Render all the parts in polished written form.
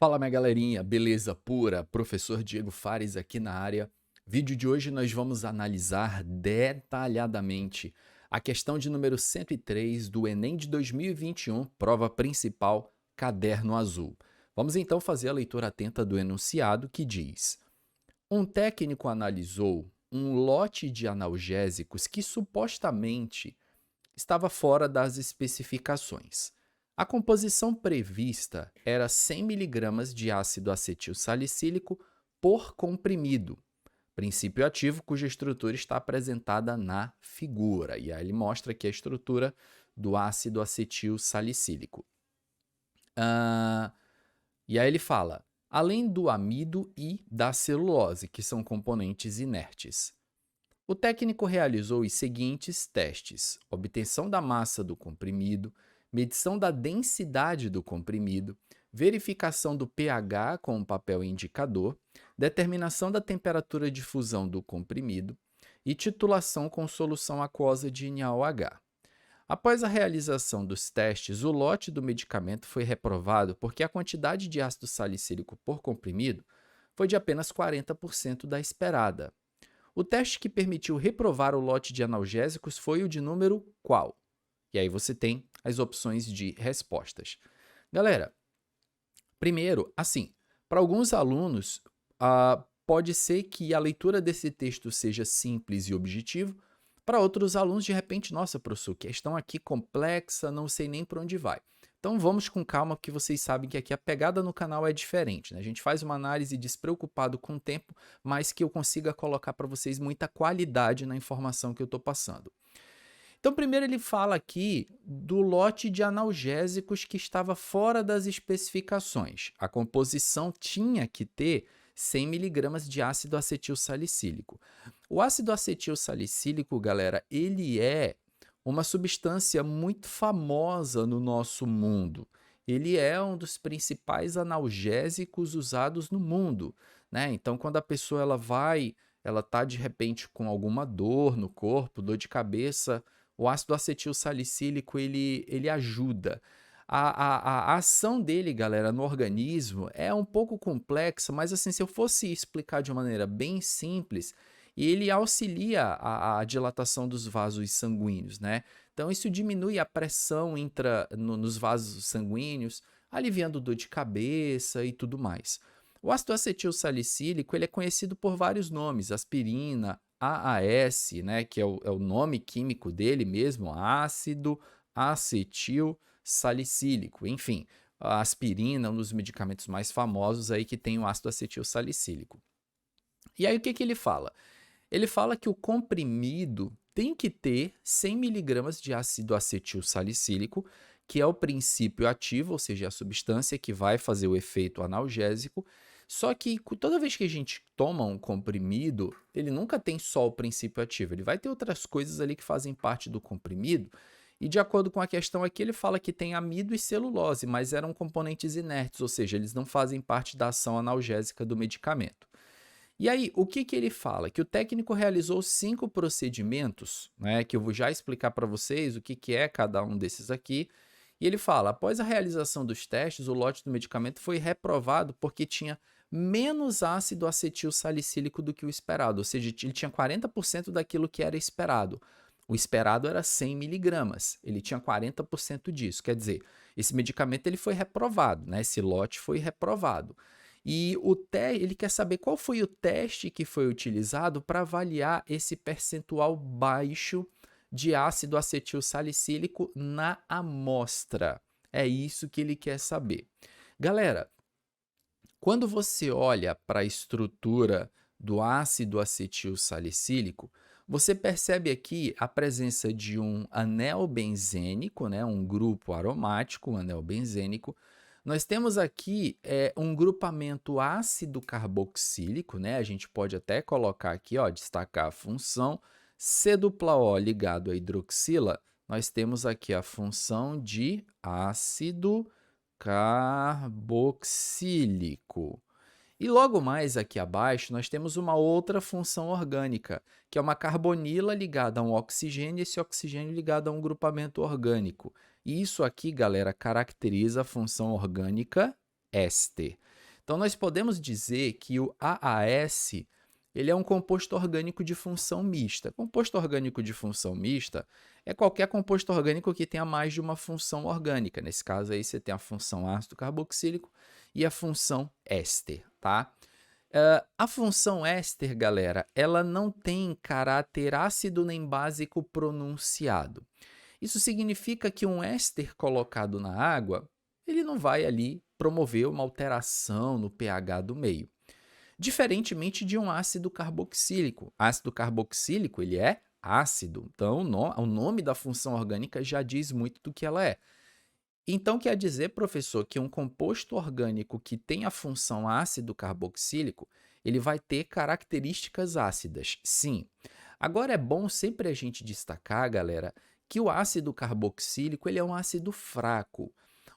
Fala minha galerinha, beleza pura? Professor Diego Fares aqui na área. Vídeo de hoje nós vamos analisar detalhadamente a questão de número 103 do Enem de 2021, prova principal, caderno azul. Vamos então fazer a leitura atenta do enunciado que diz: um técnico analisou um lote de analgésicos que supostamente estava fora das especificações. A composição prevista era 100 miligramas de ácido acetil salicílico por comprimido, princípio ativo cuja estrutura está apresentada na figura. E aí ele mostra aqui a estrutura do ácido acetil salicílico. E aí ele fala, além do amido e da celulose, que são componentes inertes. O técnico realizou os seguintes testes: obtenção da massa do comprimido, medição da densidade do comprimido, verificação do pH com o papel indicador, determinação da temperatura de fusão do comprimido e titulação com solução aquosa de NaOH. Após a realização dos testes, o lote do medicamento foi reprovado porque a quantidade de ácido salicílico por comprimido foi de apenas 40% da esperada. O teste que permitiu reprovar o lote de analgésicos foi o de número qual? E aí você tem as opções de respostas. Galera, primeiro, assim, para alguns alunos, pode ser que a leitura desse texto seja simples e objetivo. Para outros alunos, de repente, nossa, professor, questão aqui complexa, não sei nem para onde vai. Então vamos com calma, porque vocês sabem que aqui a pegada no canal é diferente, né? A gente faz uma análise despreocupado com o tempo, mas que eu consiga colocar para vocês muita qualidade na informação que eu estou passando. Então, primeiro ele fala aqui do lote de analgésicos que estava fora das especificações. A composição tinha que ter 100 miligramas de ácido acetil salicílico. O ácido acetil salicílico, galera, ele é uma substância muito famosa no nosso mundo. Ele é um dos principais analgésicos usados no mundo, né? Então, quando a pessoa ela tá de repente com alguma dor no corpo, dor de cabeça, o ácido acetil salicílico ele ajuda. A ação dele, galera, no organismo é um pouco complexa, mas assim, se eu fosse explicar de uma maneira bem simples, ele auxilia a dilatação dos vasos sanguíneos, né? Então, isso diminui a pressão nos vasos sanguíneos, aliviando dor de cabeça e tudo mais. O ácido acetil salicílico ele é conhecido por vários nomes, aspirina, AAS, né, que é o nome químico dele mesmo, ácido acetil salicílico. Enfim, a aspirina é um dos medicamentos mais famosos aí que tem o ácido acetil salicílico. E aí o que ele fala? Ele fala que o comprimido tem que ter 100 miligramas de ácido acetil salicílico, que é o princípio ativo, ou seja, a substância que vai fazer o efeito analgésico. Só que toda vez que a gente toma um comprimido, ele nunca tem só o princípio ativo, ele vai ter outras coisas ali que fazem parte do comprimido. E de acordo com a questão aqui, ele fala que tem amido e celulose, mas eram componentes inertes, ou seja, eles não fazem parte da ação analgésica do medicamento. E aí, o que ele fala? Que o técnico realizou 5 procedimentos, né, que eu vou já explicar para vocês o que é cada um desses aqui. E ele fala, após a realização dos testes, o lote do medicamento foi reprovado porque tinha menos ácido acetil salicílico do que o esperado, ou seja, ele tinha 40% daquilo que era esperado. O esperado era 100 miligramas, ele tinha 40% disso, quer dizer, esse medicamento ele foi reprovado, né? Esse lote foi reprovado. E ele quer saber qual foi o teste que foi utilizado para avaliar esse percentual baixo de ácido acetil salicílico na amostra. É isso que ele quer saber. Galera, quando você olha para a estrutura do ácido acetil salicílico, você percebe aqui a presença de um anel benzênico, né, um grupo aromático, um anel benzênico. Nós temos aqui um grupamento ácido carboxílico, né? A gente pode até colocar aqui, ó, destacar a função C-O ligado à hidroxila. Nós temos aqui a função de ácido carboxílico. E logo mais aqui abaixo, nós temos uma outra função orgânica, que é uma carbonila ligada a um oxigênio e esse oxigênio ligado a um grupamento orgânico. E isso aqui, galera, caracteriza a função orgânica éster. Então, nós podemos dizer que o AAS ele é um composto orgânico de função mista. Composto orgânico de função mista é qualquer composto orgânico que tenha mais de uma função orgânica. Nesse caso aí, você tem a função ácido carboxílico e a função éster, tá? A função éster, galera, ela não tem caráter ácido nem básico pronunciado. Isso significa que um éster colocado na água, ele não vai ali promover uma alteração no pH do meio. Diferentemente de um ácido carboxílico. Ácido carboxílico, ele é ácido. Então, o nome da função orgânica já diz muito do que ela é. Então, quer dizer, professor, que um composto orgânico que tem a função ácido carboxílico, ele vai ter características ácidas. Sim. Agora, é bom sempre a gente destacar, galera, que o ácido carboxílico ele é um ácido fraco.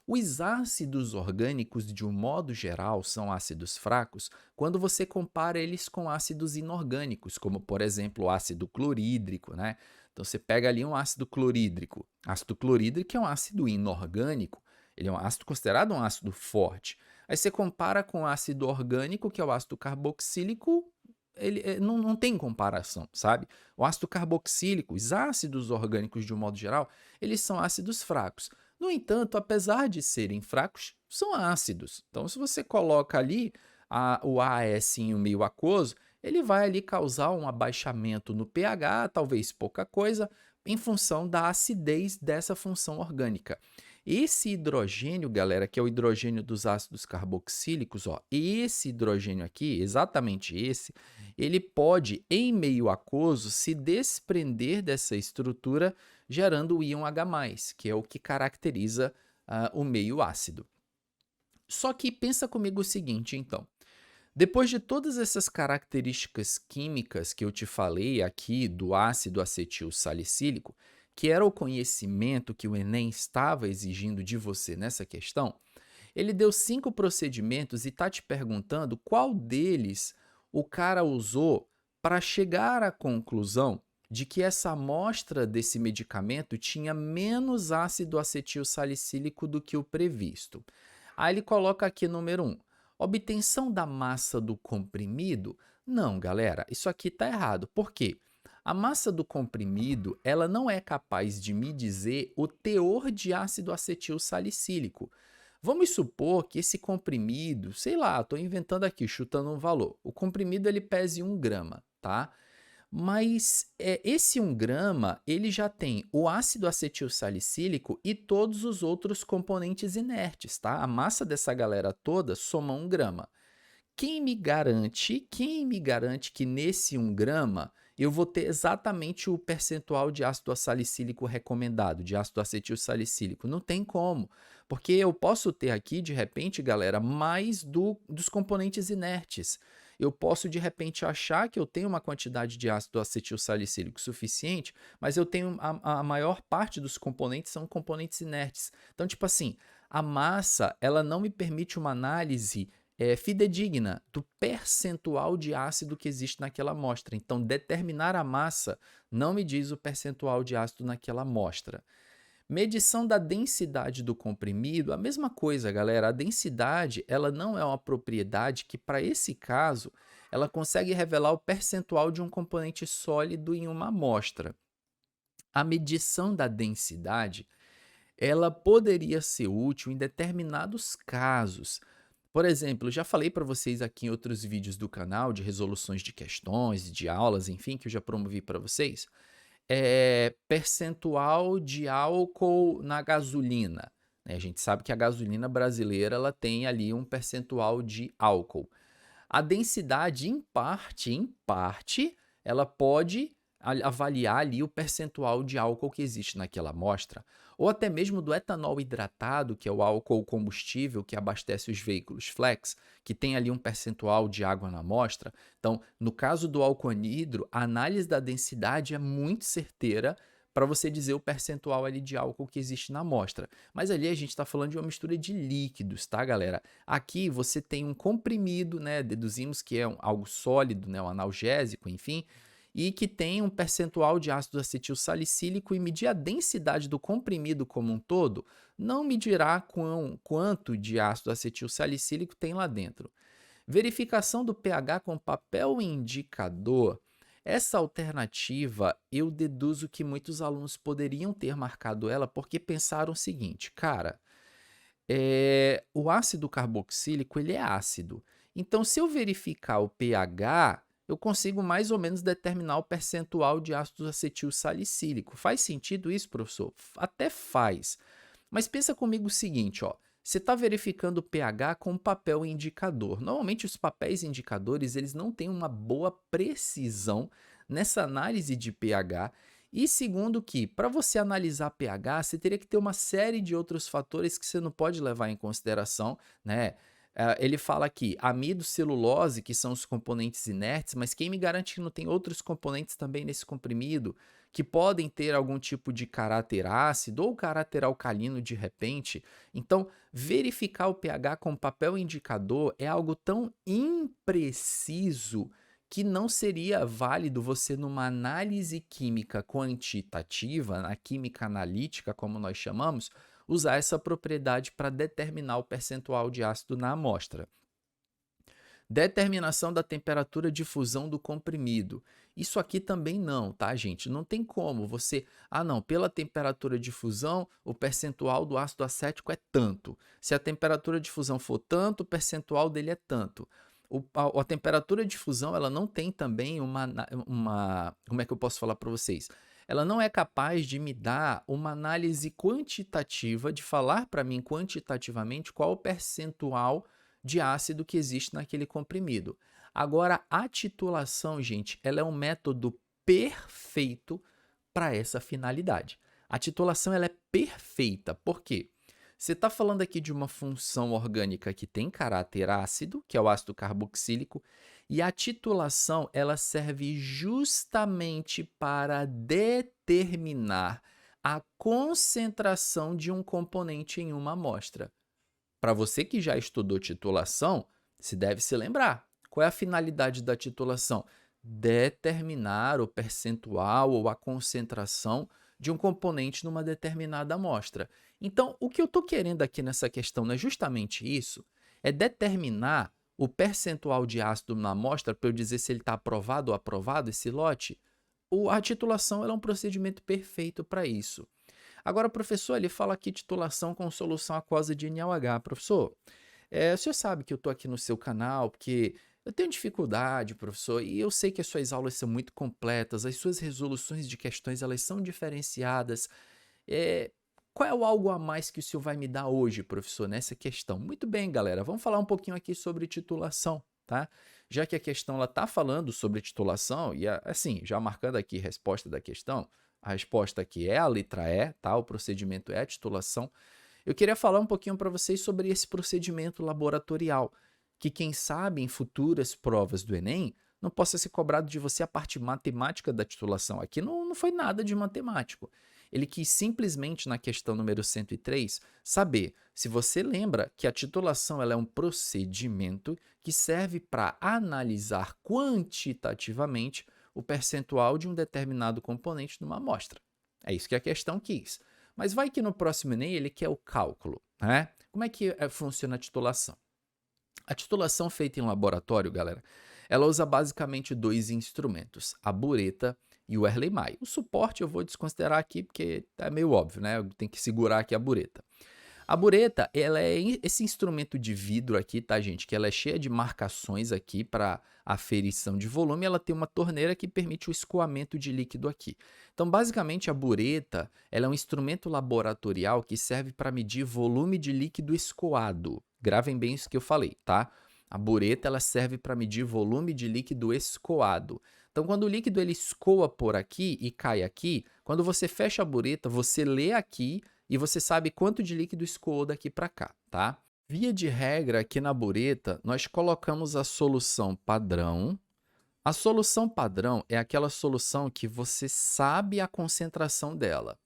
Os ácidos orgânicos, de um modo geral, são ácidos fracos quando você compara eles com ácidos inorgânicos, como, por exemplo, o ácido clorídrico, né? Então, você pega ali um ácido clorídrico. Ácido clorídrico é um ácido inorgânico, ele é um ácido considerado um ácido forte. Aí você compara com o ácido orgânico, que é o ácido carboxílico, ele não tem comparação, sabe? O ácido carboxílico, os ácidos orgânicos, de um modo geral, eles são ácidos fracos. No entanto, apesar de serem fracos, são ácidos. Então, se você coloca ali o AS em um meio aquoso, ele vai ali causar um abaixamento no pH, talvez pouca coisa, em função da acidez dessa função orgânica. Esse hidrogênio, galera, que é o hidrogênio dos ácidos carboxílicos, ó, esse hidrogênio aqui, exatamente esse, ele pode, em meio aquoso, se desprender dessa estrutura, gerando o íon H+, que é o que caracteriza o meio ácido. Só que pensa comigo o seguinte, então. Depois de todas essas características químicas que eu te falei aqui do ácido acetil salicílico, que era o conhecimento que o Enem estava exigindo de você nessa questão, ele deu 5 procedimentos e está te perguntando qual deles o cara usou para chegar à conclusão de que essa amostra desse medicamento tinha menos ácido acetil salicílico do que o previsto. Aí ele coloca aqui número 1. Obtenção da massa do comprimido? Não, galera, isso aqui está errado. Por quê? A massa do comprimido, ela não é capaz de me dizer o teor de ácido acetil salicílico. Vamos supor que esse comprimido, sei lá, estou inventando aqui, chutando um valor. O comprimido ele pese 1 grama, tá? Mas esse 1 grama, ele já tem o ácido acetil salicílico e todos os outros componentes inertes, tá? A massa dessa galera toda soma 1 grama. Quem me garante que nesse 1 grama eu vou ter exatamente o percentual de ácido salicílico recomendado, de ácido acetil salicílico? Não tem como, porque eu posso ter aqui, de repente, galera, mais dos componentes inertes. Eu posso, de repente, achar que eu tenho uma quantidade de ácido acetil salicílico suficiente, mas eu tenho a maior parte dos componentes são componentes inertes. Então, tipo assim, a massa, ela não me permite uma análise fidedigna do percentual de ácido que existe naquela amostra. Então, determinar a massa não me diz o percentual de ácido naquela amostra. Medição da densidade do comprimido, a mesma coisa, galera. A densidade, ela não é uma propriedade que, para esse caso, ela consegue revelar o percentual de um componente sólido em uma amostra. A medição da densidade, ela poderia ser útil em determinados casos. Por exemplo, já falei para vocês aqui em outros vídeos do canal de resoluções de questões, de aulas, enfim, que eu já promovi para vocês. Percentual de álcool na gasolina, né? A gente sabe que a gasolina brasileira ela tem ali um percentual de álcool. A densidade, em parte, ela pode avaliar ali o percentual de álcool que existe naquela amostra, ou até mesmo do etanol hidratado, que é o álcool combustível que abastece os veículos flex, que tem ali um percentual de água na amostra. Então, no caso do álcool anidro, a análise da densidade é muito certeira para você dizer o percentual ali de álcool que existe na amostra. Mas ali a gente está falando de uma mistura de líquidos, tá, galera? Aqui você tem um comprimido, né? Deduzimos que é algo sólido, né? Um analgésico, enfim. e que tem um percentual de ácido acetil salicílico e medir a densidade do comprimido como um todo, não medirá quanto de ácido acetil salicílico tem lá dentro. Verificação do pH com papel indicador. Essa alternativa, eu deduzo que muitos alunos poderiam ter marcado ela porque pensaram o seguinte, cara, o ácido carboxílico ele é ácido. Então, se eu verificar o pH, eu consigo mais ou menos determinar o percentual de ácido acetil salicílico. Faz sentido isso, professor? Até faz. Mas pensa comigo o seguinte, ó. Você está verificando o pH com um papel indicador. Normalmente os papéis indicadores eles não têm uma boa precisão nessa análise de pH. E segundo que, para você analisar pH, você teria que ter uma série de outros fatores que você não pode levar em consideração, né? Ele fala aqui, amido, celulose, que são os componentes inertes, mas quem me garante que não tem outros componentes também nesse comprimido, que podem ter algum tipo de caráter ácido ou caráter alcalino de repente? Então, verificar o pH com papel indicador é algo tão impreciso que não seria válido você, numa análise química quantitativa, na química analítica, como nós chamamos, usar essa propriedade para determinar o percentual de ácido na amostra. Determinação da temperatura de fusão do comprimido. Isso aqui também não, tá, gente? Não tem como você... não, pela temperatura de fusão, o percentual do ácido acético é tanto. Se a temperatura de fusão for tanto, o percentual dele é tanto. A temperatura de fusão, ela não tem também como é que eu posso falar para vocês? Ela não é capaz de me dar uma análise quantitativa, de falar para mim quantitativamente qual o percentual de ácido que existe naquele comprimido. Agora, a titulação, gente, ela é um método perfeito para essa finalidade. A titulação ela é perfeita, por quê? Você está falando aqui de uma função orgânica que tem caráter ácido, que é o ácido carboxílico, e a titulação ela serve justamente para determinar a concentração de um componente em uma amostra. Para você que já estudou titulação, se deve se lembrar. Qual é a finalidade da titulação? Determinar o percentual ou a concentração de um componente numa determinada amostra. Então, o que eu estou querendo aqui nessa questão não é justamente isso, é determinar o percentual de ácido na amostra para eu dizer se ele está aprovado ou aprovado, esse lote. A titulação ela é um procedimento perfeito para isso. Agora, professor, ele fala aqui titulação com solução aquosa de NaOH. Professor, o senhor sabe que eu estou aqui no seu canal porque eu tenho dificuldade, professor, e eu sei que as suas aulas são muito completas, as suas resoluções de questões elas são diferenciadas. Qual é o algo a mais que o senhor vai me dar hoje, professor, nessa questão? Muito bem, galera, vamos falar um pouquinho aqui sobre titulação, tá? Já que a questão está falando sobre titulação, e assim, já marcando aqui a resposta da questão, a resposta aqui é a letra E, tá? O procedimento é a titulação. Eu queria falar um pouquinho para vocês sobre esse procedimento laboratorial, que quem sabe em futuras provas do Enem não possa ser cobrado de você a parte matemática da titulação. Aqui não foi nada de matemático. Ele quis simplesmente, na questão número 103, saber se você lembra que a titulação ela é um procedimento que serve para analisar quantitativamente o percentual de um determinado componente numa amostra. É isso que a questão quis. Mas vai que no próximo Enem ele quer o cálculo, né? Como é que funciona a titulação? A titulação feita em laboratório, galera, ela usa basicamente dois instrumentos, a bureta e o Erlenmeyer. O suporte eu vou desconsiderar aqui porque é meio óbvio, né? Eu tenho que segurar aqui a bureta. A bureta, ela é esse instrumento de vidro aqui, tá, gente? Que ela é cheia de marcações aqui para aferição de volume. Ela tem uma torneira que permite o escoamento de líquido aqui. Então, basicamente, a bureta, ela é um instrumento laboratorial que serve para medir volume de líquido escoado. Gravem bem isso que eu falei, tá? A bureta, ela serve para medir volume de líquido escoado. Então, quando o líquido ele escoa por aqui e cai aqui, quando você fecha a bureta, você lê aqui e você sabe quanto de líquido escoou daqui para cá, tá? Via de regra, aqui na bureta, nós colocamos a solução padrão. A solução padrão é aquela solução que você sabe a concentração dela.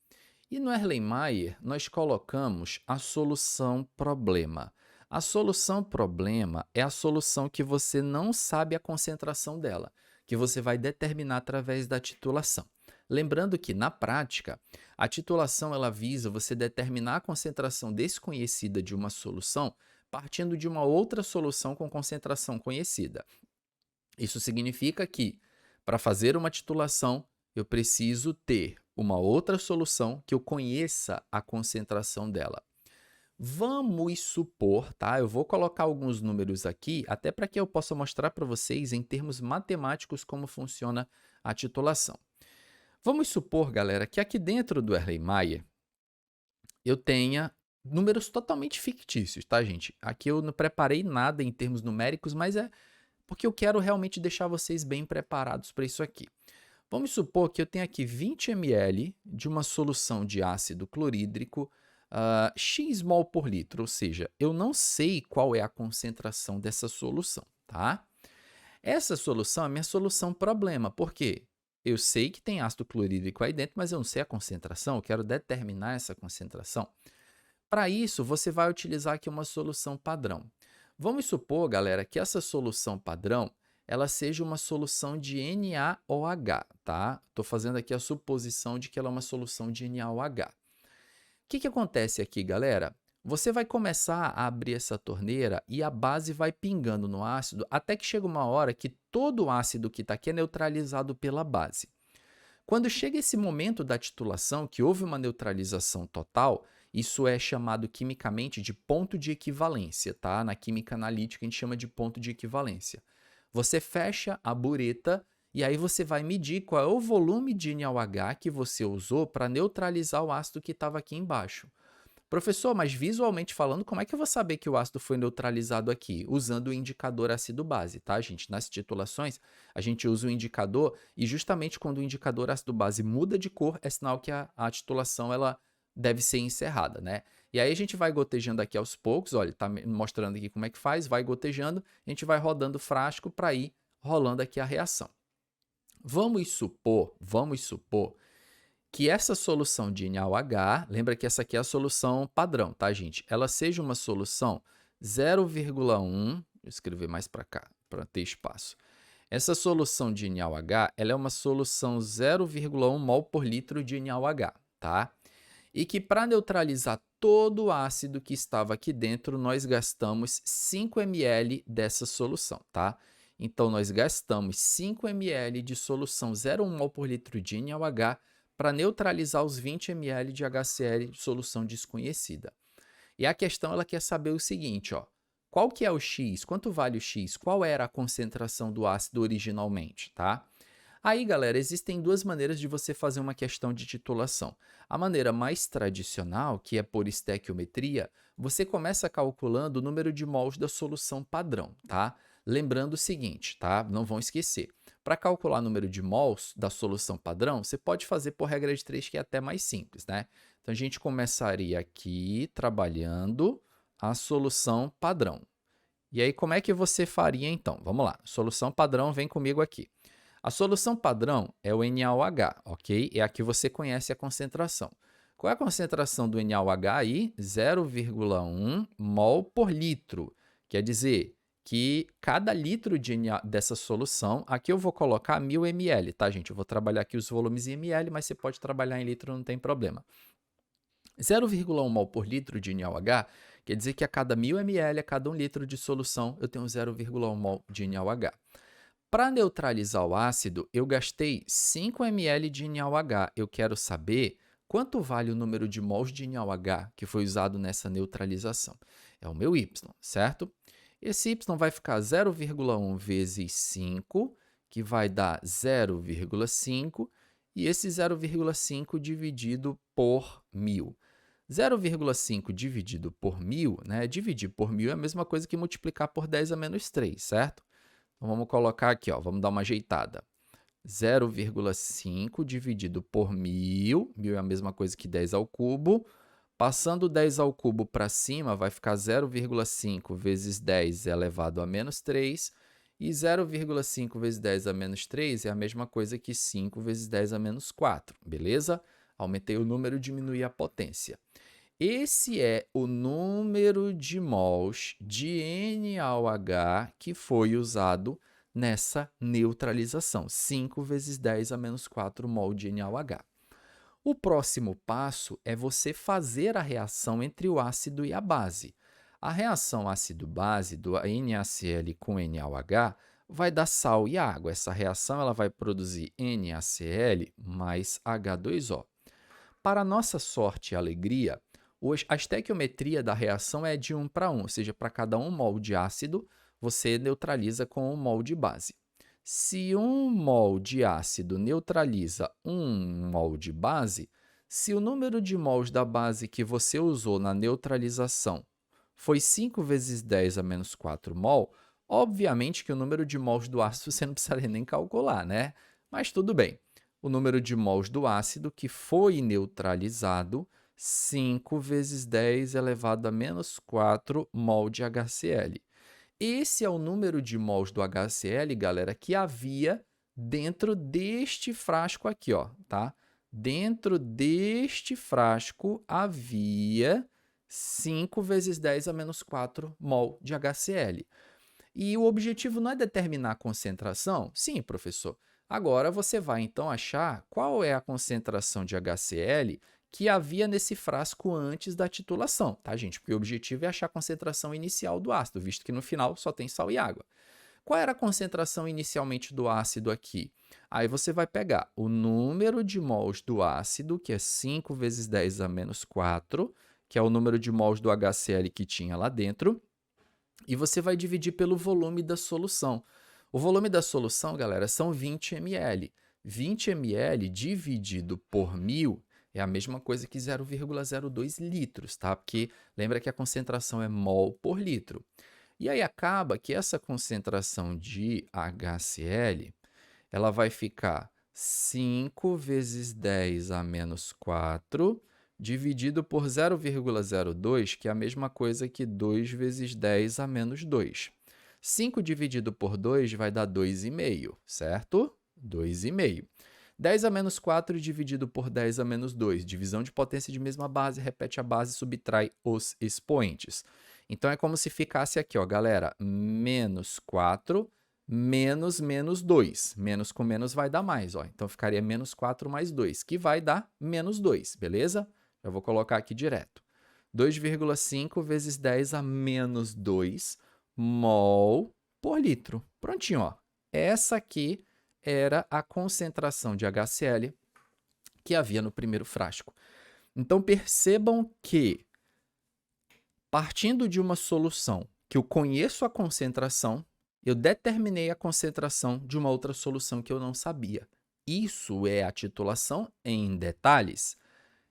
E no Erlenmeyer, nós colocamos a solução problema. A solução problema é a solução que você não sabe a concentração dela. que você vai determinar através da titulação. Lembrando que, na prática, a titulação ela visa você determinar a concentração desconhecida de uma solução partindo de uma outra solução com concentração conhecida. Isso significa que, para fazer uma titulação, eu preciso ter uma outra solução que eu conheça a concentração dela. Vamos supor, tá? Eu vou colocar alguns números aqui, até para que eu possa mostrar para vocês, em termos matemáticos, como funciona a titulação. Vamos supor, galera, que aqui dentro do Erlenmeyer eu tenha números totalmente fictícios, tá, gente? Aqui eu não preparei nada em termos numéricos, mas é porque eu quero realmente deixar vocês bem preparados para isso aqui. Vamos supor que eu tenho aqui 20 ml de uma solução de ácido clorídrico X mol por litro, ou seja, eu não sei qual é a concentração dessa solução, tá? Essa solução é a minha solução problema, por quê? Eu sei que tem ácido clorídrico aí dentro, mas eu não sei a concentração, eu quero determinar essa concentração. Para isso, você vai utilizar aqui uma solução padrão. Vamos supor, galera, que essa solução padrão ela seja uma solução de NaOH, tá? Estou fazendo aqui a suposição de que ela é uma solução de NaOH. O que acontece aqui, galera? Você vai começar a abrir essa torneira e a base vai pingando no ácido até que chega uma hora que todo o ácido que está aqui é neutralizado pela base. Quando chega esse momento da titulação, que houve uma neutralização total, isso é chamado quimicamente de ponto de equivalência, tá? Na química analítica a gente chama de ponto de equivalência. Você fecha a bureta e aí você vai medir qual é o volume de NaOH que você usou para neutralizar o ácido que estava aqui embaixo. Professor, mas visualmente falando, como é que eu vou saber que o ácido foi neutralizado aqui? Usando o indicador ácido-base, tá, gente? Nas titulações, a gente usa o indicador e justamente quando o indicador ácido-base muda de cor, é sinal que a titulação ela deve ser encerrada, né? E aí a gente vai gotejando aqui aos poucos, olha, tá mostrando aqui como é que faz, vai gotejando, a gente vai rodando o frasco para ir rolando aqui a reação. Vamos supor que essa solução de NaOH, lembra que essa aqui é a solução padrão, tá, gente? Ela seja uma solução 0,1, vou escrever mais para cá, para ter espaço. Essa solução de NaOH, ela é uma solução 0,1 mol por litro de NaOH, tá? E que para neutralizar todo o ácido que estava aqui dentro, nós gastamos 5 ml dessa solução, tá? Então, nós gastamos 5 ml de solução 0,1 mol por litro de NaOH para neutralizar os 20 ml de HCl de solução desconhecida. E a questão ela quer saber o seguinte, ó, qual que é o X? Quanto vale o X? Qual era a concentração do ácido originalmente, tá? Aí, galera, existem duas maneiras de você fazer uma questão de titulação. A maneira mais tradicional, que é por estequiometria, você começa calculando o número de mols da solução padrão, tá? Lembrando o seguinte, tá? Não vão esquecer. Para calcular o número de mols da solução padrão, você pode fazer por regra de 3, que é até mais simples, né? Então, a gente começaria aqui trabalhando a solução padrão. E aí, como é que você faria, então? Vamos lá. Solução padrão, vem comigo aqui. A solução padrão é o NaOH, ok? É a que você conhece a concentração. Qual é a concentração do NaOH aí? 0,1 mol por litro. Quer dizer que cada litro dessa solução, aqui eu vou colocar 1000 ml, tá, gente? Eu vou trabalhar aqui os volumes em ml, mas você pode trabalhar em litro, não tem problema. 0,1 mol por litro de NaOH quer dizer que a cada 1000 ml, a cada 1 litro de solução, eu tenho 0,1 mol de NaOH. Para neutralizar o ácido, eu gastei 5 ml de NaOH. Eu quero saber quanto vale o número de mols de NaOH que foi usado nessa neutralização. É o meu Y, certo? Esse Y vai ficar 0,1 vezes 5, que vai dar 0,5, e esse 0,5 dividido por 1000. 0,5 dividido por 1000, né? Dividir por 1000 é a mesma coisa que multiplicar por 10 a menos 3, certo? Então, vamos colocar aqui, ó, vamos dar uma ajeitada. 0,5 dividido por 1000, 1000 é a mesma coisa que 10 ao cubo. Passando 10 ao cubo para cima, vai ficar 0,5 vezes 10 elevado a menos 3. E 0,5 vezes 10 a menos 3 é a mesma coisa que 5 vezes 10 a menos 4, beleza? Aumentei o número, diminui a potência. Esse é o número de mols de NaOH que foi usado nessa neutralização, 5 vezes 10 a menos 4 mol de NaOH. O próximo passo é você fazer a reação entre o ácido e a base. A reação ácido-base do NaCl com NaOH vai dar sal e água. Essa reação ela vai produzir NaCl mais H2O. Para nossa sorte e alegria, a estequiometria da reação é de 1 para 1, ou seja, para cada 1 mol de ácido, você neutraliza com 1 mol de base. Se 1 mol de ácido neutraliza 1 mol de base, se o número de mols da base que você usou na neutralização foi 5 vezes 10 a menos 4 mol, obviamente que o número de mols do ácido você não precisaria nem calcular, né? Mas tudo bem. O número de mols do ácido que foi neutralizado, 5 vezes 10 elevado a menos 4 mol de HCl. Esse é o número de mols do HCl, galera, que havia dentro deste frasco aqui, ó, tá? Dentro deste frasco havia 5 vezes 10 a menos 4 mol de HCl. E o objetivo não é determinar a concentração? Sim, professor. Agora você vai, então, achar qual é a concentração de HCl que havia nesse frasco antes da titulação, tá, gente? Porque o objetivo é achar a concentração inicial do ácido, visto que no final só tem sal e água. Qual era a concentração inicialmente do ácido aqui? Aí você vai pegar o número de mols do ácido, que é 5 vezes 10 a menos 4, que é o número de mols do HCl que tinha lá dentro, e você vai dividir pelo volume da solução. O volume da solução, galera, são 20 ml. 20 ml dividido por 1.000 é a mesma coisa que 0,02 litros, tá? Porque lembra que a concentração é mol por litro. E aí acaba que essa concentração de HCl, ela vai ficar 5 vezes 10 a menos 4 dividido por 0,02, que é a mesma coisa que 2 vezes 10 a menos 2. 5 dividido por 2 vai dar 2,5, certo? 2,5. 10 a menos 4 dividido por 10 a menos 2. Divisão de potência de mesma base, repete a base, subtrai os expoentes. Então, é como se ficasse aqui, ó, galera, menos 4 menos menos 2. Menos com menos vai dar mais, ó. Então, ficaria menos 4 mais 2, que vai dar menos 2, beleza? Eu vou colocar aqui direto. 2,5 vezes 10 a menos 2 mol por litro. Prontinho, ó. Essa aqui era a concentração de HCl que havia no primeiro frasco. Então, percebam que, partindo de uma solução que eu conheço a concentração, eu determinei a concentração de uma outra solução que eu não sabia. Isso é a titulação em detalhes.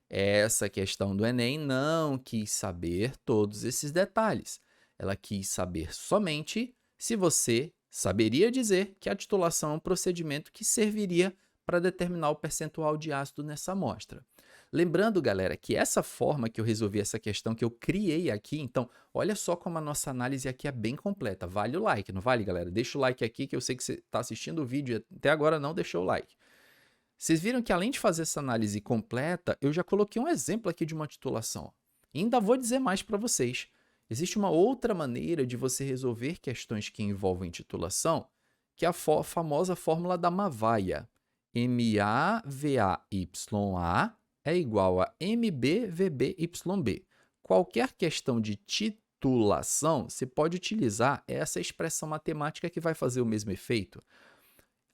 Essa questão do Enem não quis saber todos esses detalhes. Ela quis saber somente se você saberia dizer que a titulação é um procedimento que serviria para determinar o percentual de ácido nessa amostra. Lembrando, galera, que essa forma que eu resolvi essa questão que eu criei aqui, então, olha só como a nossa análise aqui é bem completa. Vale o like, não vale, galera? Deixa o like aqui que eu sei que você está assistindo o vídeo e até agora não deixou o like. Vocês viram que, além de fazer essa análise completa, eu já coloquei um exemplo aqui de uma titulação. E ainda vou dizer mais para vocês. Existe uma outra maneira de você resolver questões que envolvem titulação, que é a famosa fórmula da Mavaia. MaVaYA é igual a MbVbYb. Qualquer questão de titulação, você pode utilizar essa expressão matemática que vai fazer o mesmo efeito.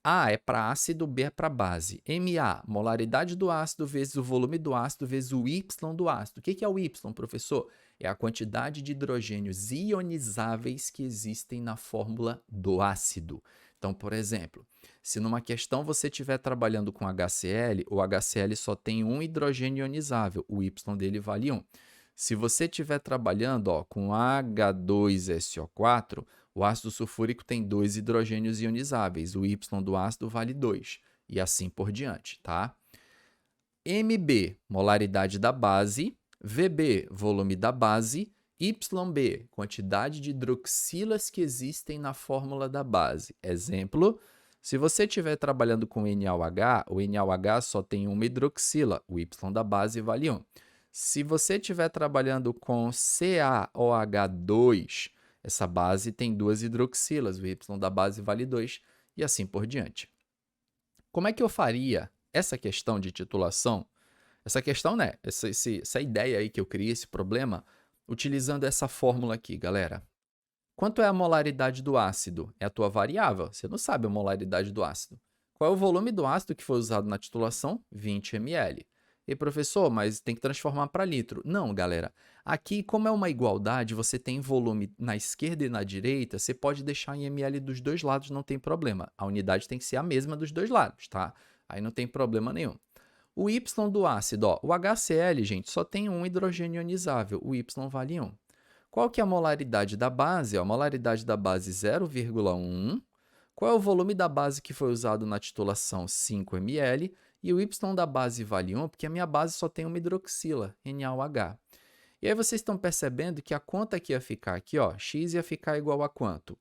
A é para ácido, B é para base. Ma, molaridade do ácido vezes o volume do ácido vezes o Y do ácido. O que é o Y, professor? É a quantidade de hidrogênios ionizáveis que existem na fórmula do ácido. Então, por exemplo, se numa questão você estiver trabalhando com HCl, o HCl só tem um hidrogênio ionizável, o Y dele vale 1. Se você estiver trabalhando com H2SO4, o ácido sulfúrico tem 2 hidrogênios ionizáveis, o Y do ácido vale 2, e assim por diante, tá? Mb, molaridade da base, Vb, volume da base, Yb, quantidade de hidroxilas que existem na fórmula da base. Exemplo, se você estiver trabalhando com NaOH, o NaOH só tem uma hidroxila, o Y da base vale 1. Se você estiver trabalhando com CaOH2, essa base tem 2 hidroxilas, o Y da base vale 2 e assim por diante. Como é que eu faria essa questão de titulação? Essa questão, né? Essa ideia aí que eu criei, esse problema, utilizando essa fórmula aqui, galera. Quanto é a molaridade do ácido? É a tua variável. Você não sabe a molaridade do ácido. Qual é o volume do ácido que foi usado na titulação? 20 ml. E professor, mas tem que transformar para litro. Não, galera. Aqui, como é uma igualdade, você tem volume na esquerda e na direita, você pode deixar em ml dos dois lados, não tem problema. A unidade tem que ser a mesma dos dois lados, tá? Aí não tem problema nenhum. O Y do ácido, ó, o HCl, gente, só tem um hidrogênio ionizável, o Y vale 1. Qual que é a molaridade da base? A molaridade da base 0,1. Qual é o volume da base que foi usado na titulação? 5 ml. E o Y da base vale 1, porque a minha base só tem uma hidroxila, NaOH. E aí vocês estão percebendo que a conta que ia ficar aqui, ó, x ia ficar igual a quanto?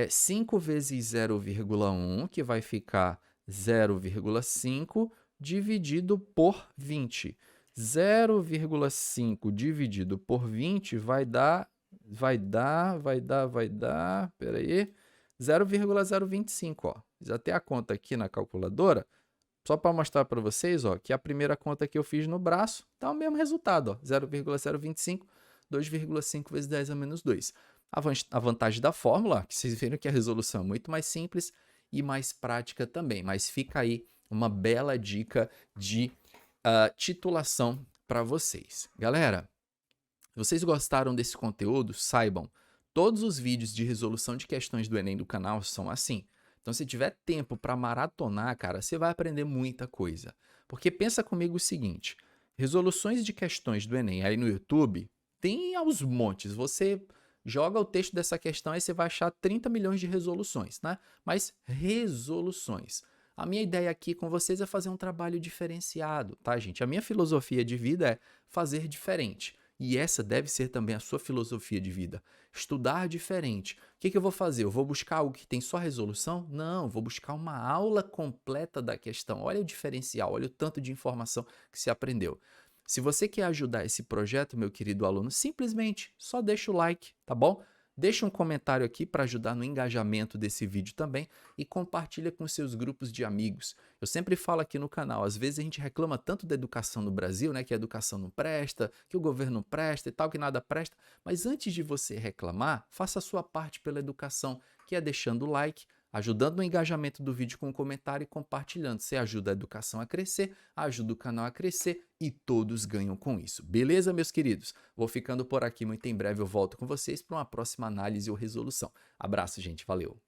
5 vezes 0,1, que vai ficar 0,5 dividido por 20. 0,5 dividido por 20 vai dar, peraí, 0,025, ó. Já tem a conta aqui na calculadora, só para mostrar para vocês, ó, que a primeira conta que eu fiz no braço dá o mesmo resultado, ó, 0,025, 2,5 vezes 10 a menos 2. A vantagem da fórmula, que vocês viram que a resolução é muito mais simples e mais prática também, mas fica aí uma bela dica de titulação para vocês. Galera, se vocês gostaram desse conteúdo, saibam, todos os vídeos de resolução de questões do Enem do canal são assim. Então, se tiver tempo para maratonar, cara, você vai aprender muita coisa. Porque pensa comigo o seguinte, resoluções de questões do Enem aí no YouTube, tem aos montes. Você joga o texto dessa questão e você vai achar 30 milhões de resoluções, né? Mas resoluções. A minha ideia aqui com vocês é fazer um trabalho diferenciado, tá, gente? A minha filosofia de vida é fazer diferente. E essa deve ser também a sua filosofia de vida. Estudar diferente. O que eu vou fazer? Eu vou buscar algo que tem só resolução? Não, vou buscar uma aula completa da questão. Olha o diferencial, olha o tanto de informação que você aprendeu. Se você quer ajudar esse projeto, meu querido aluno, simplesmente só deixa o like, tá bom? Deixa um comentário aqui para ajudar no engajamento desse vídeo também e compartilha com seus grupos de amigos. Eu sempre falo aqui no canal, às vezes a gente reclama tanto da educação no Brasil, né, que a educação não presta, que o governo não presta e tal, que nada presta, mas antes de você reclamar, faça a sua parte pela educação, que é deixando o like, ajudando no engajamento do vídeo com um comentário e compartilhando. Você ajuda a educação a crescer, ajuda o canal a crescer e todos ganham com isso. Beleza, meus queridos? Vou ficando por aqui, muito em breve eu volto com vocês para uma próxima análise ou resolução. Abraço, gente. Valeu!